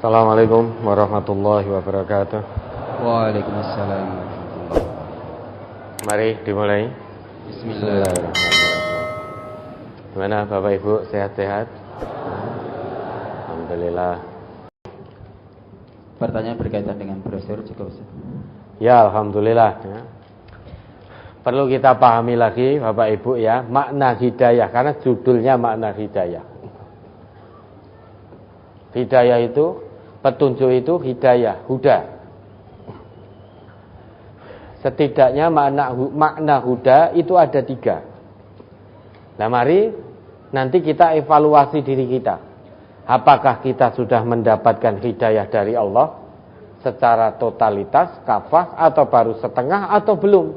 Assalamualaikum warahmatullahi wabarakatuh. Waalaikumsalam. Mari dimulai. Bismillahirrahmanirrahim. Gimana Bapak Ibu, sehat-sehat? Alhamdulillah. Pertanyaan berkaitan dengan brosur juga Ustaz. Ya, alhamdulillah ya. Perlu kita pahami lagi Bapak Ibu ya, makna hidayah, karena judulnya makna hidayah. Hidayah itu, petunjuk itu hidayah, huda. Setidaknya makna huda itu ada 3. Nah mari nanti kita evaluasi diri kita. Apakah kita sudah mendapatkan hidayah dari Allah secara totalitas, kafah, atau baru setengah, atau belum?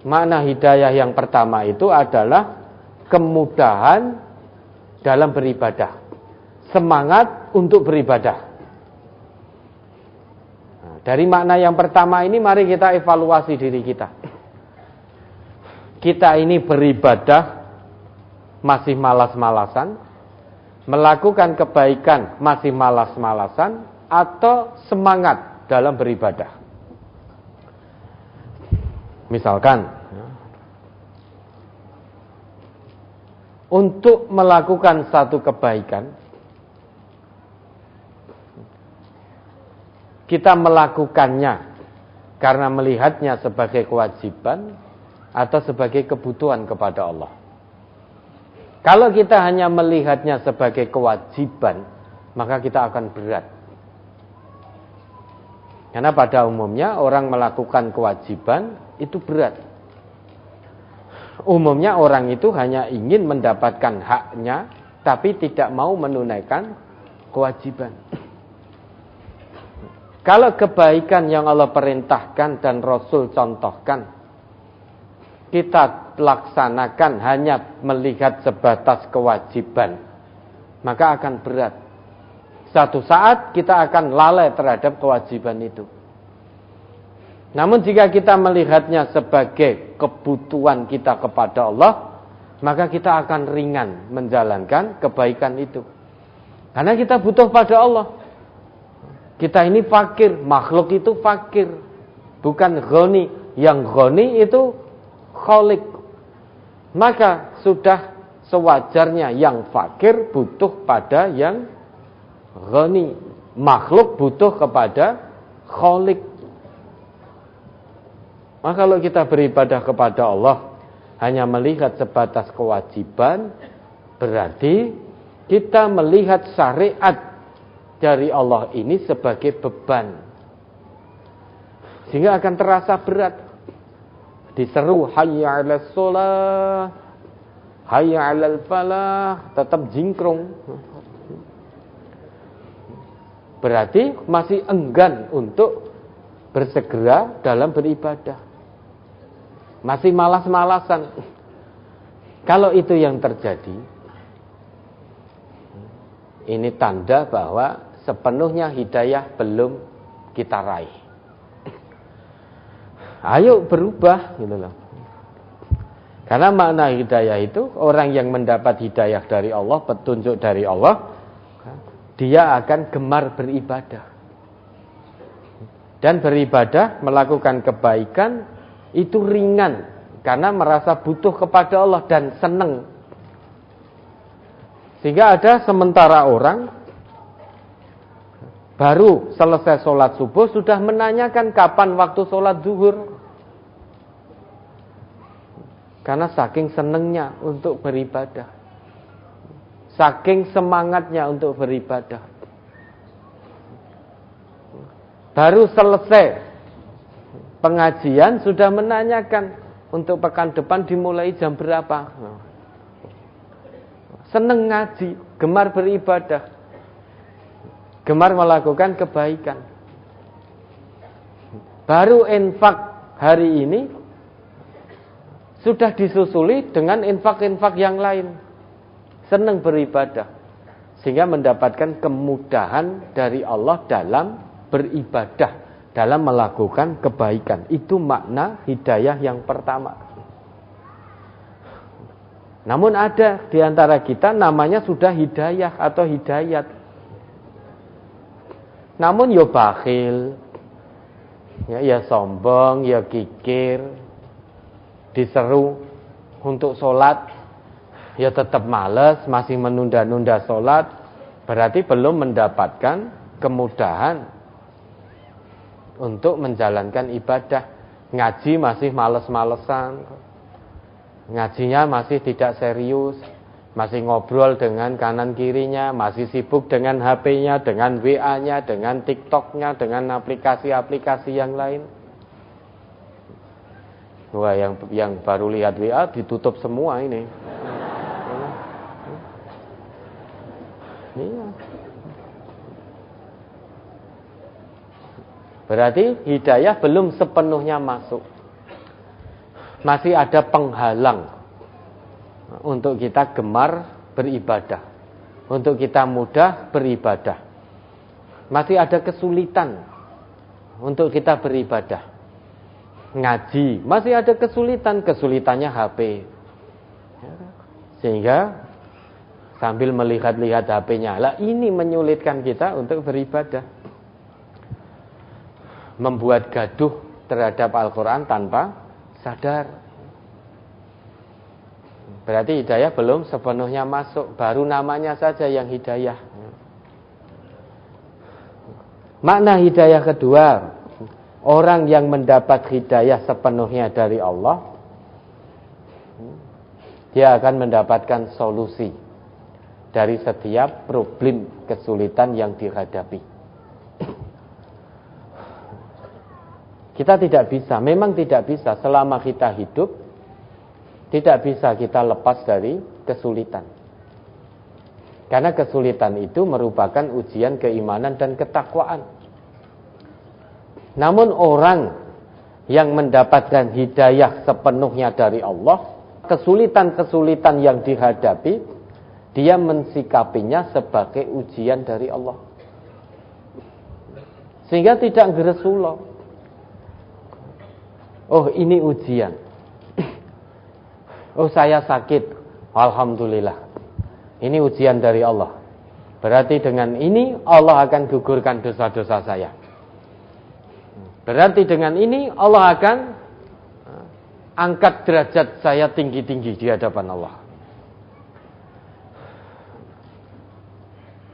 Makna hidayah yang pertama itu adalah kemudahan dalam beribadah, semangat untuk beribadah. Nah, dari makna yang pertama ini mari kita evaluasi diri kita. Kita ini beribadah masih malas-malasan, melakukan kebaikan masih malas-malasan, atau semangat dalam beribadah. Misalkan untuk melakukan satu kebaikan, kita melakukannya karena melihatnya sebagai kewajiban atau sebagai kebutuhan kepada Allah. Kalau kita hanya melihatnya sebagai kewajiban, maka kita akan berat. Karena pada umumnya orang melakukan kewajiban itu berat. Umumnya orang itu hanya ingin mendapatkan haknya, tapi tidak mau menunaikan kewajiban. Kalau kebaikan yang Allah perintahkan dan Rasul contohkan, kita laksanakan hanya melihat sebatas kewajiban, maka akan berat. Satu saat kita akan lalai terhadap kewajiban itu. Namun jika kita melihatnya sebagai kebutuhan kita kepada Allah, maka kita akan ringan menjalankan kebaikan itu. Karena kita butuh pada Allah. Kita ini fakir, makhluk itu fakir, bukan ghani. Yang ghani itu khalik. Maka sudah sewajarnya yang fakir butuh pada yang ghani. Makhluk butuh kepada khalik. Maka kalau kita beribadah kepada Allah hanya melihat sebatas kewajiban, berarti kita melihat syariat dari Allah ini sebagai beban. Sehingga akan terasa berat. Diseru hayya 'alas shalah, hayya 'alal falah, tetap jingkrung. Berarti masih enggan untuk bersegera dalam beribadah. Masih malas-malasan. Kalau itu yang terjadi, ini tanda bahwa sepenuhnya hidayah belum kita raih. Ayo berubah gitu loh. Karena makna hidayah itu, orang yang mendapat hidayah dari Allah, petunjuk dari Allah, dia akan gemar beribadah. Dan beribadah, melakukan kebaikan itu ringan karena merasa butuh kepada Allah dan senang. Sehingga ada sementara orang baru selesai sholat subuh sudah menanyakan kapan waktu sholat zuhur. Karena saking senangnya untuk beribadah, saking semangatnya untuk beribadah. Baru selesai pengajian sudah menanyakan untuk pekan depan dimulai jam berapa. Seneng ngaji, gemar beribadah, gemar melakukan kebaikan. Baru infak hari ini sudah disusuli dengan infak-infak yang lain. Seneng beribadah, sehingga mendapatkan kemudahan dari Allah dalam beribadah, dalam melakukan kebaikan. Itu makna hidayah yang pertama. Namun ada di antara kita namanya sudah hidayah atau hidayat. Namun ya bakhil, ya sombong, ya kikir, diseru untuk sholat, ya tetap malas, masih menunda-nunda sholat, berarti belum mendapatkan kemudahan untuk menjalankan ibadah. Ngaji masih males-malesan, ngajinya masih tidak serius, masih ngobrol dengan kanan kirinya, masih sibuk dengan HP-nya, dengan WA-nya, dengan TikTok-nya, dengan aplikasi-aplikasi yang lain. Wah, yang baru lihat WA ditutup semua ini. Iya. Berarti hidayah belum sepenuhnya masuk. Masih ada penghalang untuk kita gemar beribadah, untuk kita mudah beribadah. Masih ada kesulitan untuk kita beribadah. Ngaji, masih ada kesulitannya HP. Sehingga sambil melihat-lihat HP-nya, lah ini menyulitkan kita untuk beribadah. Membuat gaduh terhadap Al-Quran tanpa sadar. Berarti hidayah belum sepenuhnya masuk, baru namanya saja yang hidayah. Makna hidayah kedua, orang yang mendapat hidayah sepenuhnya dari Allah, dia akan mendapatkan solusi dari setiap problem kesulitan yang dihadapi. Kita tidak bisa, memang tidak bisa selama kita hidup, tidak bisa kita lepas dari kesulitan. Karena kesulitan itu merupakan ujian keimanan dan ketakwaan. Namun orang yang mendapatkan hidayah sepenuhnya dari Allah, kesulitan-kesulitan yang dihadapi, dia mensikapinya sebagai ujian dari Allah. Sehingga tidak geresulo. Oh, ini ujian. Oh, saya sakit. Alhamdulillah. Ini ujian dari Allah. Berarti dengan ini Allah akan gugurkan dosa-dosa saya. Berarti dengan ini Allah akan angkat derajat saya tinggi-tinggi di hadapan Allah.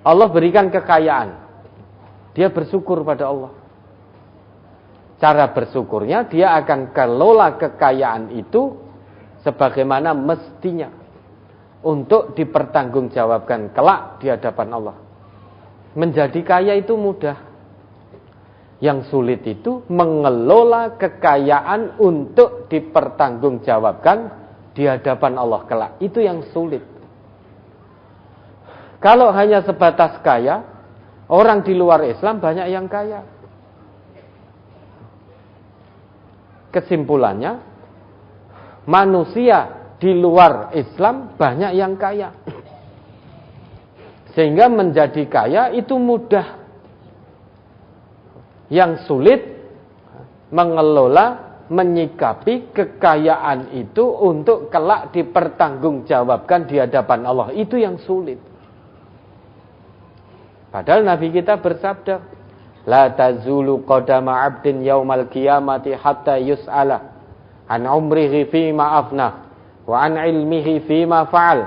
Allah berikan kekayaan. Dia bersyukur pada Allah. Cara bersyukurnya, dia akan kelola kekayaan itu sebagaimana mestinya untuk dipertanggungjawabkan kelak di hadapan Allah. Menjadi kaya itu mudah. Yang sulit itu mengelola kekayaan untuk dipertanggungjawabkan di hadapan Allah kelak. Itu yang sulit. Kalau hanya sebatas kaya, orang di luar Islam banyak yang kaya. Kesimpulannya, manusia di luar Islam banyak yang kaya. Sehingga menjadi kaya itu mudah. Yang sulit mengelola, menyikapi kekayaan itu untuk kelak dipertanggungjawabkan di hadapan Allah. Itu yang sulit. Padahal Nabi kita bersabda, la tazulu qadama 'abdin yaumal qiyamati hatta yus'ala an umrihi fima afna wa an ilmihi fima fa'al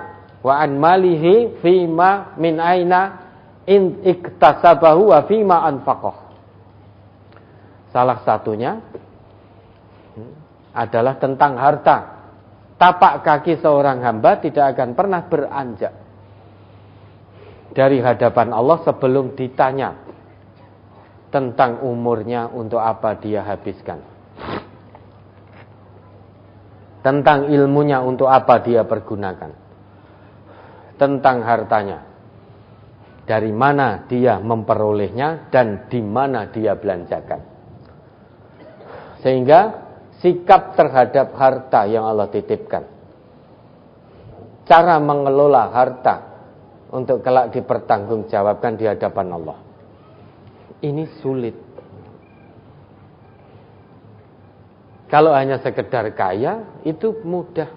wa an malihi fima min aina in iktasabahu wa fima anfaqah. Salah satunya adalah tentang harta. Tapak kaki seorang hamba tidak akan pernah beranjak dari hadapan Allah sebelum ditanya tentang umurnya untuk apa dia habiskan, tentang ilmunya untuk apa dia pergunakan, tentang hartanya, dari mana dia memperolehnya dan di mana dia belanjakan. Sehingga sikap terhadap harta yang Allah titipkan, cara mengelola harta untuk kelak dipertanggungjawabkan di hadapan Allah, ini sulit. Kalau hanya sekedar kaya, itu mudah.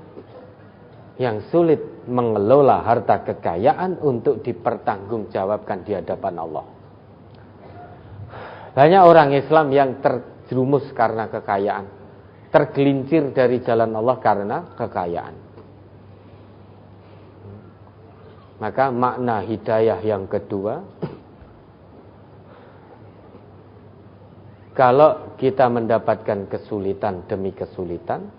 yang sulit mengelola harta kekayaan untuk dipertanggungjawabkan di hadapan Allah. Banyak orang Islam yang terjerumus karena kekayaan, tergelincir dari jalan Allah karena kekayaan. Maka makna hidayah yang kedua, kalau kita mendapatkan kesulitan demi kesulitan,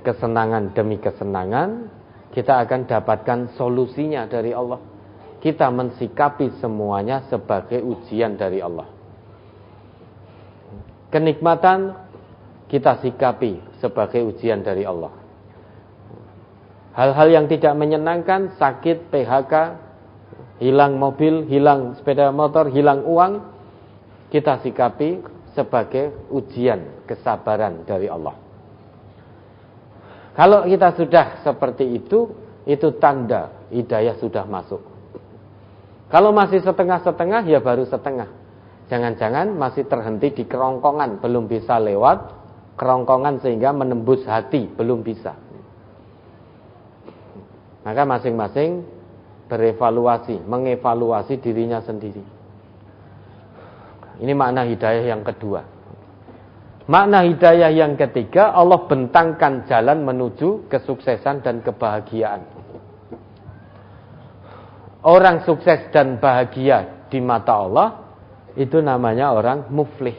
kesenangan demi kesenangan, kita akan dapatkan solusinya dari Allah. Kita mensikapi semuanya sebagai ujian dari Allah. Kenikmatan kita sikapi sebagai ujian dari Allah. Hal-hal yang tidak menyenangkan, sakit, PHK, hilang mobil, hilang sepeda motor, hilang uang, kita sikapi sebagai ujian kesabaran dari Allah. Kalau kita sudah seperti itu tanda hidayah sudah masuk. Kalau masih setengah-setengah, ya baru setengah. Jangan-jangan masih terhenti di kerongkongan, belum bisa lewat kerongkongan sehingga menembus hati, belum bisa. Maka masing-masing berevaluasi, mengevaluasi dirinya sendiri. Ini makna hidayah yang kedua. Makna hidayah yang ketiga, Allah bentangkan jalan menuju kesuksesan dan kebahagiaan. Orang sukses dan bahagia di mata Allah, itu namanya orang muflih.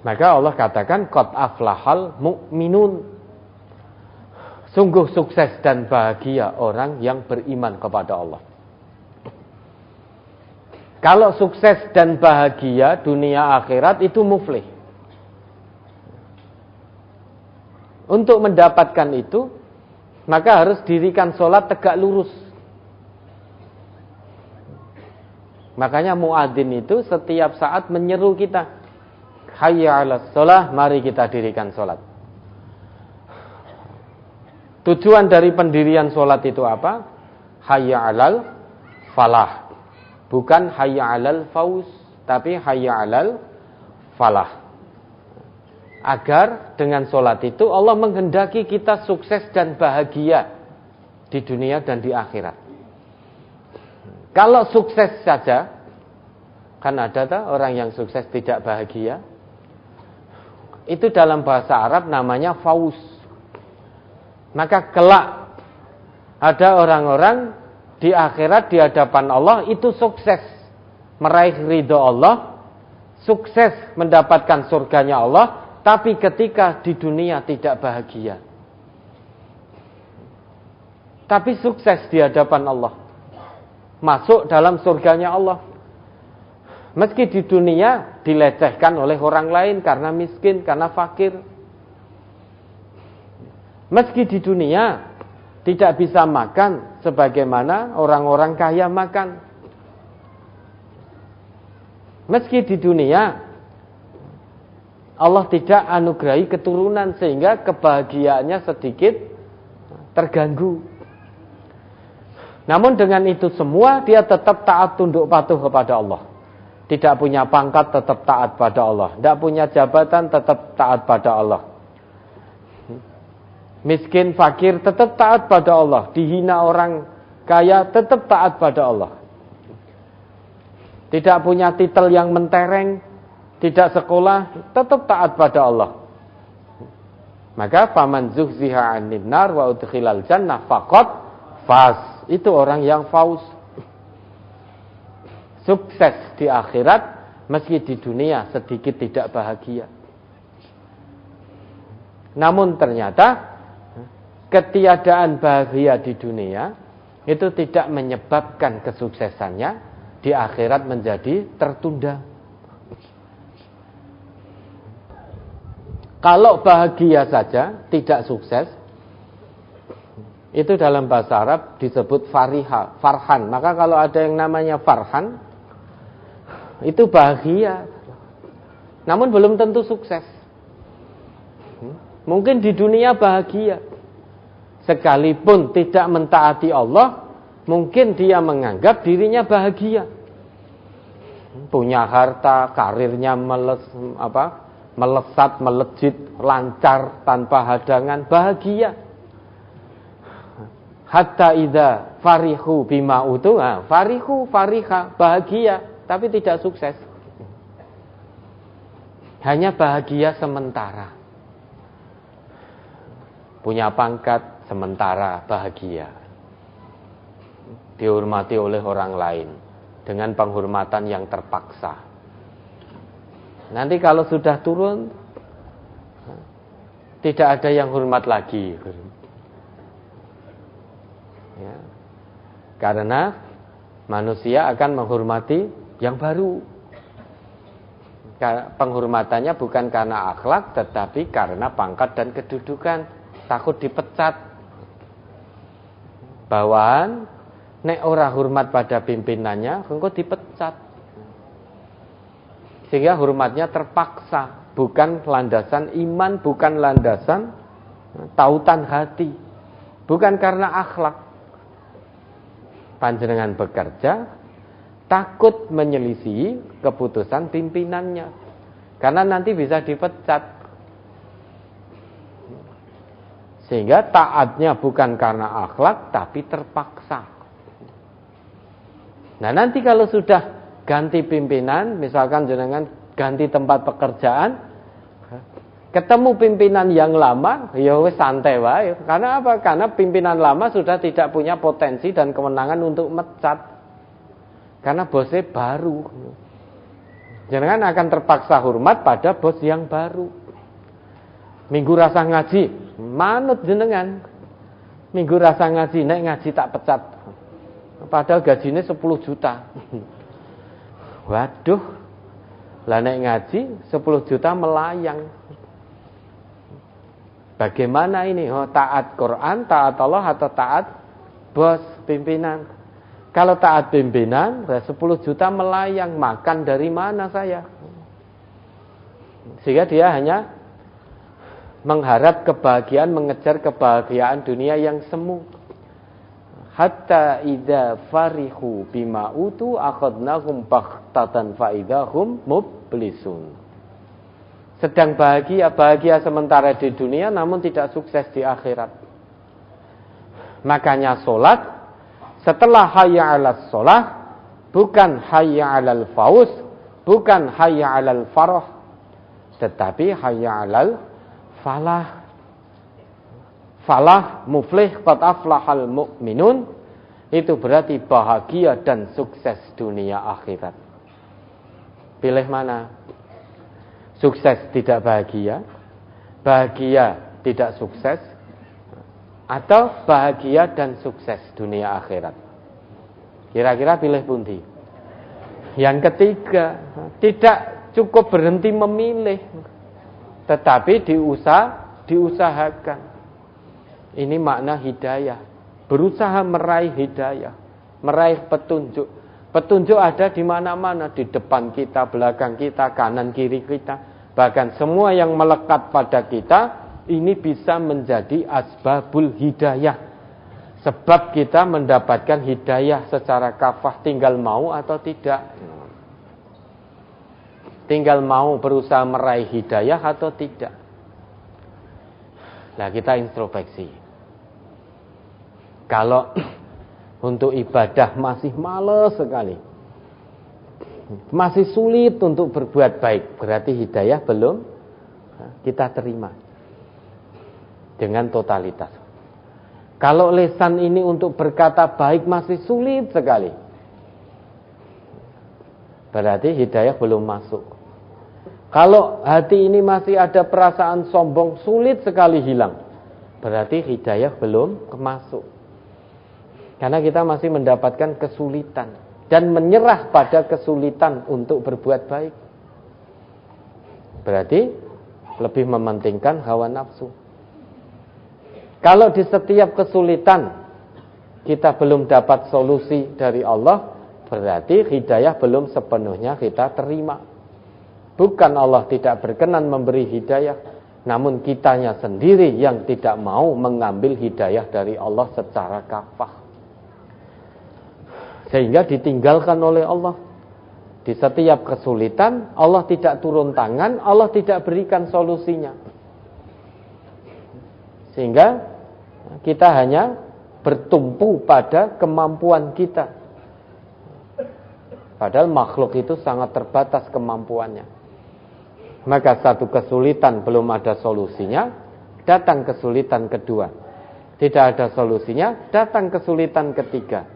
Maka Allah katakan, qad aflahal mu'minun. Sungguh sukses dan bahagia orang yang beriman kepada Allah. Kalau sukses dan bahagia dunia akhirat itu muflih. Untuk mendapatkan itu, maka harus dirikan sholat tegak lurus. Makanya muadzin itu setiap saat menyeru kita, hayya 'alas shalah, mari kita dirikan sholat. Tujuan dari pendirian sholat itu apa? Hayya 'alal falah. Bukan hayya 'alal fauz, tapi hayya 'alal falah. Agar dengan sholat itu Allah menghendaki kita sukses dan bahagia di dunia dan di akhirat. Kalau sukses saja, kan ada orang yang sukses tidak bahagia. Itu dalam bahasa Arab namanya fauz. Maka kelak ada orang-orang di akhirat di hadapan Allah itu sukses meraih ridho Allah, sukses mendapatkan surganya Allah, tapi ketika di dunia tidak bahagia. Tapi sukses di hadapan Allah, masuk dalam surganya Allah. Meski di dunia dilecehkan oleh orang lain karena miskin, karena fakir. Meski di dunia tidak bisa makan sebagaimana orang-orang kaya makan. Meski di dunia Allah tidak anugerahi keturunan sehingga kebahagiaannya sedikit terganggu. Namun dengan itu semua dia tetap taat tunduk patuh kepada Allah. Tidak punya pangkat tetap taat pada Allah. Tidak punya jabatan tetap taat pada Allah. Miskin, fakir tetap taat pada Allah. Dihina orang kaya tetap taat pada Allah. Tidak punya titel yang mentereng, tidak sekolah, tetap taat pada Allah. Maka faman zuhziha 'anil nar wa udkhilal jannah faqad faz. Itu orang yang fauz. Sukses di akhirat meski di dunia sedikit tidak bahagia. Namun ternyata ketiadaan bahagia di dunia itu tidak menyebabkan kesuksesannya di akhirat menjadi tertunda. Kalau bahagia saja tidak sukses, itu dalam bahasa Arab disebut fariha, farhan. Maka kalau ada yang namanya farhan, itu bahagia, namun belum tentu sukses. Mungkin di dunia bahagia, sekalipun tidak mentaati Allah, mungkin dia menganggap dirinya bahagia. Punya harta, karirnya melesat, melejit, lancar, tanpa hadangan, bahagia. Hatta idza farihu bima utu, farihu, fariha, bahagia, tapi tidak sukses. Hanya bahagia sementara. Punya pangkat sementara bahagia. Dihormati oleh orang lain dengan penghormatan yang terpaksa. Nanti kalau sudah turun, tidak ada yang hormat lagi. Ya. Karena manusia akan menghormati yang baru. Penghormatannya bukan karena akhlak, tetapi karena pangkat dan kedudukan. Takut dipecat. Bawahan nek ora hormat pada pimpinannya, engko dipecat. Sehingga hormatnya terpaksa, bukan landasan iman, bukan landasan tautan hati, bukan karena akhlak. Panjenengan bekerja takut menyelisihi keputusan pimpinannya, karena nanti bisa dipecat. Sehingga taatnya bukan karena akhlak, tapi terpaksa. Nah, nanti kalau sudah ganti pimpinan, misalkan jenengan ganti tempat pekerjaan, ketemu pimpinan yang lama, ya wis santai wae. Karena apa? Karena pimpinan lama sudah tidak punya potensi dan kewenangan untuk mecat. Karena bosnya baru. Jenengan akan terpaksa hormat pada bos yang baru. Minggu rasa ngaji, manut jenengan. Minggu rasa ngaji, nek ngaji tak pecat. Padahal gajinya 10 juta. Waduh. Lah nek ngaji 10 juta melayang. Bagaimana ini? Oh, taat Quran, taat Allah atau taat bos pimpinan? Kalau taat pimpinan, 10 juta melayang, makan dari mana saya? Sehingga dia hanya mengharap kebahagiaan, mengejar kebahagiaan dunia yang semu. Hatta idza farihu bima utu akhadnahum baghtatan fa idahum mublisun. Sedang bahagia sementara di dunia, namun tidak sukses di akhirat. Makanya solat, setelah hayya 'alas sholah, bukan hayya 'alal fauz, bukan hayya 'alal farah, tetapi hayya 'alal falah. Falah, muflih, qad aflahal mu'minun, itu berarti bahagia dan sukses dunia akhirat. Pilih mana? Sukses tidak bahagia, bahagia tidak sukses, atau bahagia dan sukses dunia akhirat? Kira-kira pilih pundi? Yang ketiga, tidak cukup berhenti memilih, tetapi diusahakan. Ini makna hidayah. Berusaha meraih hidayah, meraih petunjuk. Petunjuk ada di mana-mana, di depan kita, belakang kita, kanan kiri kita. Bahkan semua yang melekat pada kita ini bisa menjadi asbabul hidayah. Sebab kita mendapatkan hidayah secara kafah, tinggal mau atau tidak. Tinggal mau berusaha meraih hidayah atau tidak. Nah, kita introspeksi. Kalau untuk ibadah masih malas sekali, masih sulit untuk berbuat baik, berarti hidayah belum kita terima dengan totalitas. Kalau lisan ini untuk berkata baik masih sulit sekali, berarti hidayah belum masuk. Kalau hati ini masih ada perasaan sombong, sulit sekali hilang, berarti hidayah belum masuk. Karena kita masih mendapatkan kesulitan dan menyerah pada kesulitan untuk berbuat baik. Berarti lebih mementingkan hawa nafsu. Kalau di setiap kesulitan kita belum dapat solusi dari Allah, berarti hidayah belum sepenuhnya kita terima. Bukan Allah tidak berkenan memberi hidayah, namun kitanya sendiri yang tidak mau mengambil hidayah dari Allah secara kafah. Sehingga ditinggalkan oleh Allah. Di setiap kesulitan Allah tidak turun tangan, Allah tidak berikan solusinya. Sehingga kita hanya bertumpu pada kemampuan kita. Padahal makhluk itu sangat terbatas kemampuannya. Maka satu kesulitan belum ada solusinya, datang kesulitan kedua. Tidak ada solusinya, datang kesulitan ketiga.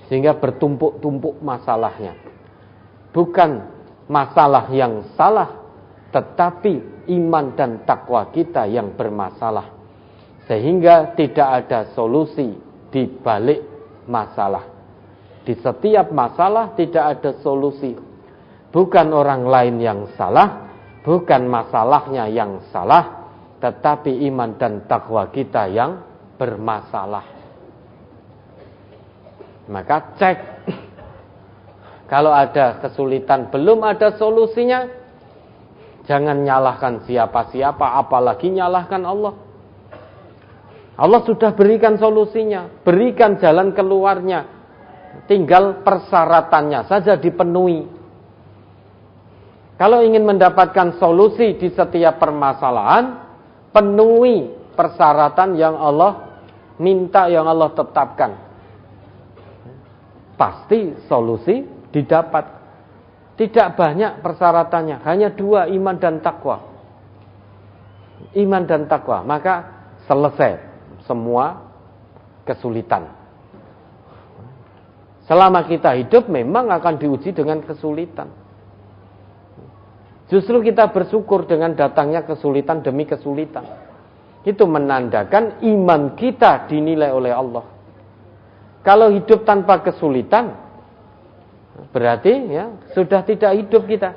Sehingga bertumpuk-tumpuk masalahnya. Bukan masalah yang salah, tetapi iman dan takwa kita yang bermasalah. Sehingga tidak ada solusi di balik masalah. Di setiap masalah tidak ada solusi. Bukan orang lain yang salah, bukan masalahnya yang salah, tetapi iman dan takwa kita yang bermasalah. Maka cek. Kalau ada kesulitan, belum ada solusinya, jangan nyalahkan siapa-siapa, apalagi nyalahkan Allah. Allah sudah berikan solusinya, berikan jalan keluarnya. Tinggal persyaratannya saja dipenuhi. Kalau ingin mendapatkan solusi di setiap permasalahan, penuhi persyaratan yang Allah minta, yang Allah tetapkan. Pasti solusi didapat. Tidak banyak persyaratannya, hanya 2, iman dan takwa. Iman dan takwa, maka selesai semua kesulitan. Selama kita hidup memang akan diuji dengan kesulitan. Justru kita bersyukur dengan datangnya kesulitan demi kesulitan. Itu menandakan iman kita dinilai oleh Allah. Kalau hidup tanpa kesulitan, berarti ya sudah tidak hidup kita.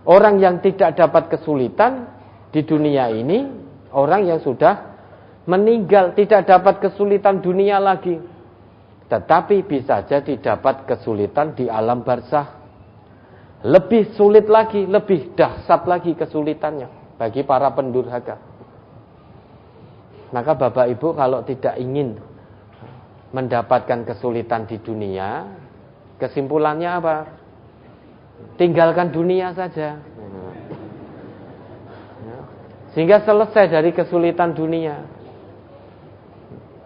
Orang yang tidak dapat kesulitan di dunia ini, orang yang sudah meninggal, tidak dapat kesulitan dunia lagi. Tetapi bisa jadi dapat kesulitan di alam barzakh. Lebih sulit lagi, lebih dahsyat lagi kesulitannya bagi para pendurhaka. Maka Bapak Ibu kalau tidak ingin mendapatkan kesulitan di dunia, kesimpulannya apa? Tinggalkan dunia saja. Sehingga selesai dari kesulitan dunia.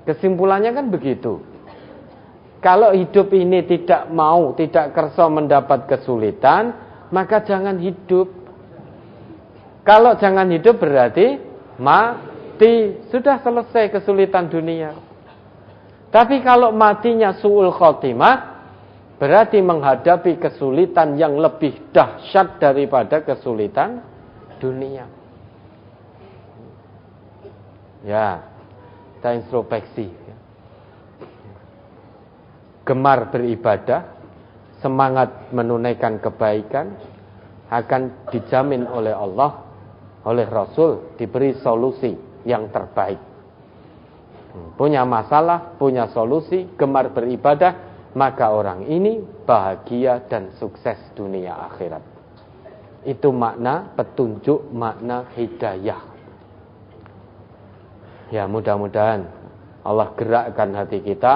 Kesimpulannya kan begitu. Kalau hidup ini tidak mau, tidak kersa mendapat kesulitan, maka jangan hidup. Kalau jangan hidup berarti mati. Sudah selesai kesulitan dunia. Tapi kalau matinya su'ul khotimah, berarti menghadapi kesulitan yang lebih dahsyat daripada kesulitan dunia. Ya, kita introspeksi. Gemar beribadah, semangat menunaikan kebaikan, akan dijamin oleh Allah, oleh Rasul, diberi solusi yang terbaik. Punya masalah, punya solusi, gemar beribadah, maka orang ini bahagia dan sukses dunia akhirat. Itu makna petunjuk, makna hidayah. Ya, mudah-mudahan Allah gerakkan hati kita,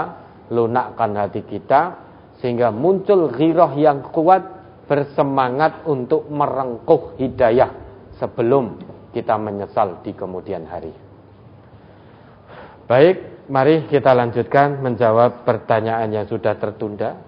lunakkan hati kita, sehingga muncul ghirah yang kuat, bersemangat untuk merengkuh hidayah sebelum kita menyesal di kemudian hari. Baik, mari kita lanjutkan menjawab pertanyaan yang sudah tertunda.